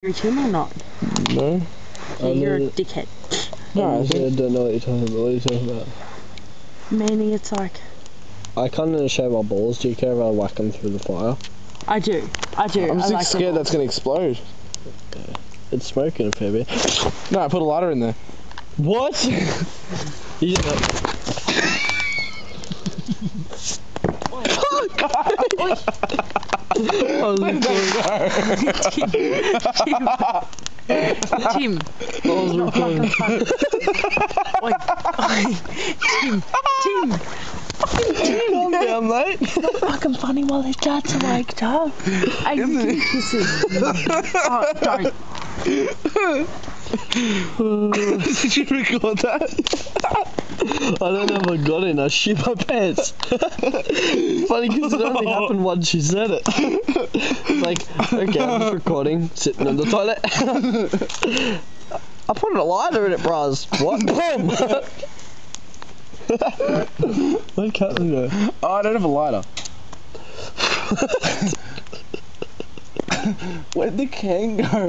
Tim or not? No. Yeah, you're a dickhead. No, I don't know what you're talking about. What are you talking about? Meaning it's like... I can't really shave my balls. Do you care if I whack them through the fire? I do. I'm like scared that's going to explode. It's smoking a fair bit. No, I put a lighter in there. What? You know. Tim. Not fucking funny. Oi, Tim. Fucking Tim. Calm down, mate. It's not fucking funny while his dad's awake, Dad. Hey, you can kiss him. Oh, don't. Did you record that? I don't know if I got it. I shit my pants. It's funny because it only happened once you said it. It's like, okay, I'm just recording, sitting on the toilet. I put a lighter in it, bros. What? Boom! Where'd Caitlin go? Oh, I don't have a lighter. Where'd the can go?